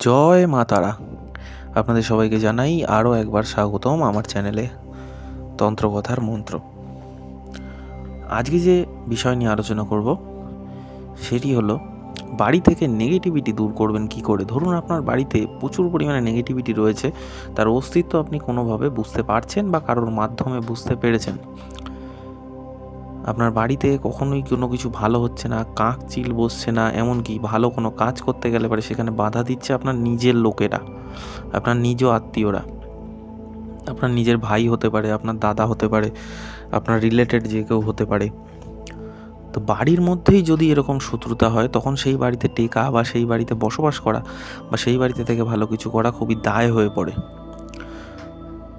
জয় মা তারা। আপনাদের সবাইকে জানাই আরও একবার স্বাগতম আমার চ্যানেলে তন্ত্রকথার মন্ত্র। আজকে যে বিষয় নিয়ে আলোচনা করব সেটি হলো বাড়ি থেকে নেগেটিভিটি দূর করবেন কি করে। ধরুন আপনার বাড়িতে প্রচুর পরিমাণে নেগেটিভিটি রয়েছে, তার অস্তিত্ব আপনি কোনোভাবে বুঝতে পারছেন বা কারোর মাধ্যমে বুঝতে পেরেছেন। আপনার বাড়িতে কখনোই কোনো কিছু ভালো হচ্ছে না, কাক চিল বসছে না, এমনকি ভালো কোনো কাজ করতে গেলে পরে সেখানে বাধা দিচ্ছে আপনার নিজের লোকেরা, আপনার নিজ আত্মীয়রা, আপনার নিজের ভাই হতে পারে, আপনার দাদা হতে পারে, আপনার রিলেটেড যে কেউ হতে পারে। তো বাড়ির মধ্যেই যদি এরকম শত্রুতা হয় তখন সেই বাড়িতে টেকা বা সেই বাড়িতে বসবাস করা বা সেই বাড়িতে থেকে ভালো কিছু করা খুবই দায় হয়ে পড়ে।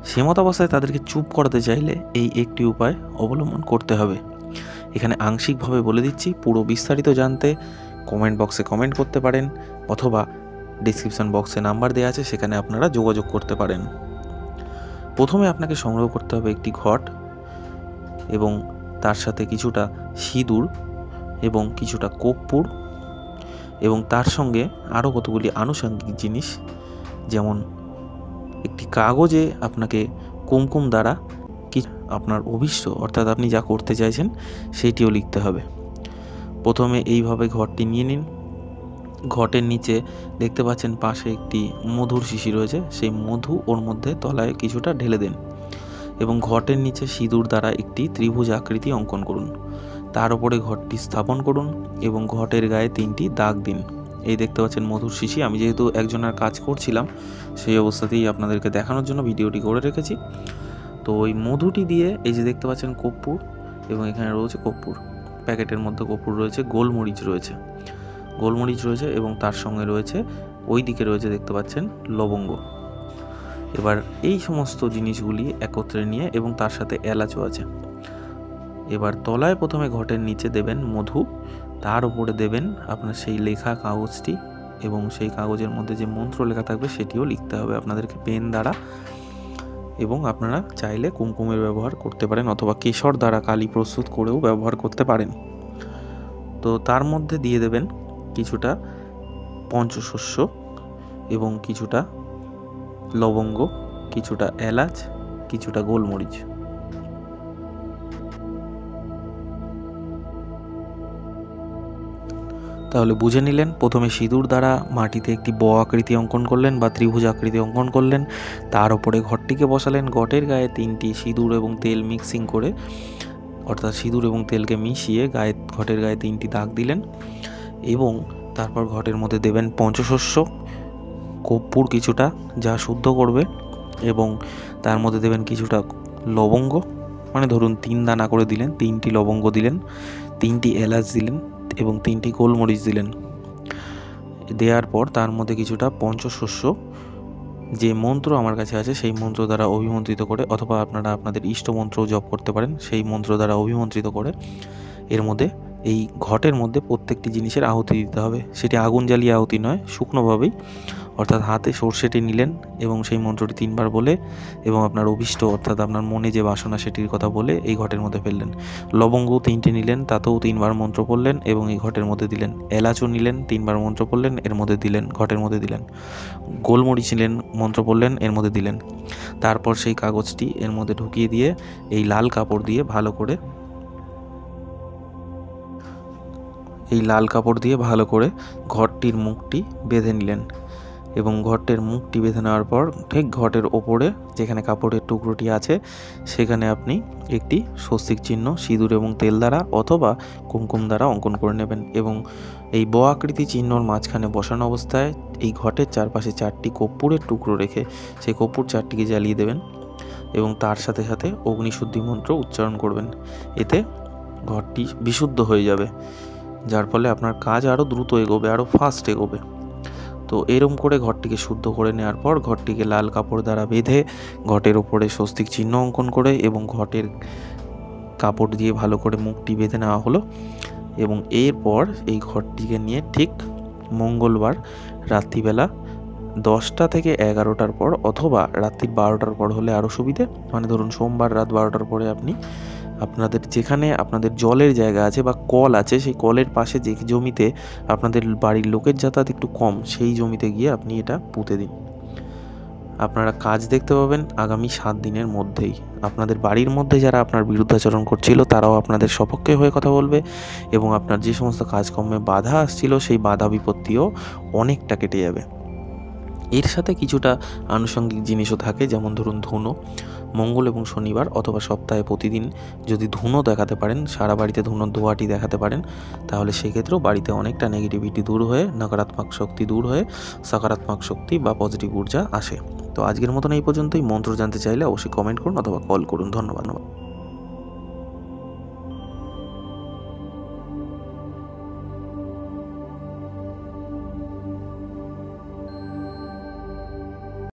সেমতাবস্থায় তাদেরকে চুপ করাতে চাইলে এই একটি উপায় অবলম্বন করতে হবে। এখানে আংশিকভাবে বলে দিচ্ছি, পুরো বিস্তারিত জানতে কমেন্ট বক্সে কমেন্ট করতে পারেন অথবা ডিসক্রিপশন বক্সে নাম্বার দেওয়া আছে, সেখানে আপনারা যোগাযোগ করতে পারেন। প্রথমে আপনাকে সংগ্রহ করতে হবে একটি ঘট এবং তার সাথে কিছুটা সিঁদুর এবং কিছুটা কর্পূর এবং তার সঙ্গে আরও কতগুলি আনুষঙ্গিক জিনিস, যেমন একটি কাগজে আপনাকে কুমকুম দ্বারা আপনার অভীষ্ট অর্থাৎ আপনি যা করতে চাইছেন সেইটিও লিখতে হবে। প্রথমে এইভাবে ঘরটি নিয়ে নিন। ঘটের নিচে দেখতে পাচ্ছেন পাশে একটি মধুর শিশি রয়েছে, সেই মধু ওর মধ্যে তলায় কিছুটা ঢেলে দেন এবং ঘটের নিচে সিঁদুর দ্বারা একটি ত্রিভুজ আকৃতি অঙ্কন করুন। তার উপরে ঘরটি স্থাপন করুন এবং ঘটের গায়ে 3টি দাগ দিন। এই দেখতে পাচ্ছেন মধুর শিশি, আমি যেহেতু একজনের কাজ করছিলাম সেই অবস্থাতেই আপনাদেরকে দেখানোর জন্য ভিডিওটি করে রেখেছি। তো ওই মধুটি দিয়ে এই যে দেখতে পাচ্ছেন কর্পূর, এবং এখানে রয়েছে কর্পূর, প্যাকেটের মধ্যে কর্পূর রয়েছে, গোলমরিচ রয়েছে এবং তার সঙ্গে রয়েছে ওই দিকে রয়েছে দেখতে পাচ্ছেন লবঙ্গ। এবার এই সমস্ত জিনিসগুলি একত্রে নিয়ে এবং তার সাথে এলাচও আছে। এবার তলায় প্রথমে ঘটের নিচে দেবেন মধু, তার উপরে দেবেন আপনার সেই লেখা কাগজটি এবং সেই কাগজের মধ্যে যে মন্ত্র লেখা থাকবে সেটিও লিখতে হবে আপনাদেরকে পেন দ্বারা, এবং আপনারা চাইলে কুমকুমের ব্যবহার করতে পারেন অথবা কেশর দ্বারা কালি প্রস্তুত করেও ব্যবহার করতে পারেন। তো তার মধ্যে দিয়ে দেবেন কিছুটা পঞ্চশস্য এবং কিছুটা লবঙ্গ, কিছুটা এলাচ, কিছুটা গোলমরিচ। তাহলে বুঝে নিলেন, প্রথমে সিঁদুর দ্বারা মাটিতে একটি ব আকৃতি অঙ্কন করলেন বা ত্রিভুজ আকৃতি অঙ্কন করলেন, তার উপরে ঘরটিকে বসালেন, ঘটের গায়ে 3টি সিঁদুর এবং তেল মিক্সিং করে অর্থাৎ সিঁদুর এবং তেলকে মিশিয়ে ঘটের গায়ে 3টি দাগ দিলেন এবং তারপর ঘটের মধ্যে দেবেন পঞ্চশস্য, কর্পূর কিছুটা যা শুদ্ধ করবে, এবং তার মধ্যে দেবেন কিছুটা লবঙ্গ, মানে ধরুন 3 দানা করে দিলেন, 3টি লবঙ্গ দিলেন, 3টি এলাচ দিলেন এবং 3টি গোলমরিচ দিলেন। দেওয়ার পর তার মধ্যে কিছুটা পঞ্চশস্য, যে মন্ত্র আমার কাছে আছে সেই মন্ত্র দ্বারা অভিমন্ত্রিত করে, অথবা আপনারা আপনাদের ইষ্ট মন্ত্রও জপ করতে পারেন, সেই মন্ত্র দ্বারা অভিমন্ত্রিত করে এর মধ্যে এই ঘটের মধ্যে প্রত্যেকটি জিনিসের আহুতি দিতে হবে। সেটি আগুন জ্বালিয়ে আহুতি নয়, শুকনোভাবেই, অর্থাৎ হাতে সর্ষেটি নিলেন এবং সেই মন্ত্রটি 3 বার বলে এবং আপনার অভীষ্ট অর্থাৎ আপনার মনে যে বাসনা সেটির কথা বলে এই ঘটের মধ্যে ফেললেন। লবঙ্গ 3টি নিলেন, তাতেও 3 বার মন্ত্র পড়লেন এবং এই ঘটের মধ্যে দিলেন। এলাচও নিলেন, 3 বার মন্ত্র পড়লেন, এর মধ্যে দিলেন, ঘটের মধ্যে দিলেন। গোলমরিচ নিলেন, মন্ত্র পড়লেন, এর মধ্যে দিলেন। তারপর সেই কাগজটি এর মধ্যে ঢুকিয়ে দিয়ে এই লাল কাপড় দিয়ে ভালো করে ঘরটির মুখটি বেঁধে নিলেন এবং ঘরটির মুখটি বেঁধে নেওয়ার পর ঠিক ঘটের ওপরে যেখানে কাপড়ের টুকরোটি আছে সেখানে আপনি একটি স্বস্তিক চিহ্ন সিঁদুর এবং তেল দ্বারা অথবা কুমকুম দ্বারা অঙ্কন করে নেবেন এবং এই ব আকৃতি চিহ্নর মাঝখানে বসানো অবস্থায় এই ঘটের চারপাশে 4টি কর্পূরের টুকরো রেখে সেই কর্পূর 4টিকে জ্বালিয়ে দেবেন এবং তার সাথে সাথে অগ্নিশুদ্ধি মন্ত্র উচ্চারণ করবেন। এতে ঘরটি বিশুদ্ধ হয়ে যাবে, যার ফলে আপনার কাজ আরও দ্রুত এগোবে, আরও ফাস্ট এগোবে। তো এরম করে ঘরটিকে শুদ্ধ করে নেওয়ার পর ঘরটিকে লাল কাপড় দ্বারা বেঁধে ঘটের ওপরে স্বস্তিক চিহ্ন অঙ্কন করে এবং ঘটের কাপড় দিয়ে ভালো করে মুখটি বেঁধে নেওয়া হলো এবং এরপর এই ঘরটিকে নিয়ে ঠিক মঙ্গলবার রাত্রিবেলা 10টা থেকে 11টার পর অথবা রাত্রি 12টার পর হলে আরও সুবিধে, মানে ধরুন সোমবার রাত 12টার পরে আপনি আপনাদের যেখানে আপনাদের জলের জায়গা আছে বা কল আছে, সেই কলের পাশে যে জমিতে আপনাদের বাড়ির লোকের যাতায়াত একটু কম, সেই জমিতে গিয়ে আপনি এটা পুঁতে দিন। আপনারা কাজ দেখতে পাবেন আগামী 7 দিনের মধ্যেই। আপনাদের বাড়ির মধ্যে যারা আপনার বিরুদ্ধাচরণ করছিল তারাও আপনাদের সপক্ষে হয়ে কথা বলবে, এবং আপনার যে সমস্ত কাজকর্মে বাধা আসছিল সেই বাধা বিপত্তিও অনেকটা কেটে যাবে। এর সাথে কিছুটা আনুষঙ্গিক জিনিসও থাকে, যেমন ধরুন ধুনো। মঙ্গল এবং শনিবার অথবা সপ্তাহে প্রতিদিন যদি ধুনো দেখাতে পারেন, সারা বাড়িতে ধুনোর ধোঁয়াটি দেখাতে পারেন, তাহলে সেক্ষেত্রেও বাড়িতে অনেকটা নেগেটিভিটি দূর হয়ে, নকারাত্মক শক্তি দূর হয়ে সকারাত্মক শক্তি বা পজিটিভ ঊর্জা আসে। তো আজকের মতন এই পর্যন্তই। মন্ত্র জানতে চাইলে অবশ্যই কমেন্ট করুন অথবা কল করুন। ধন্যবাদ।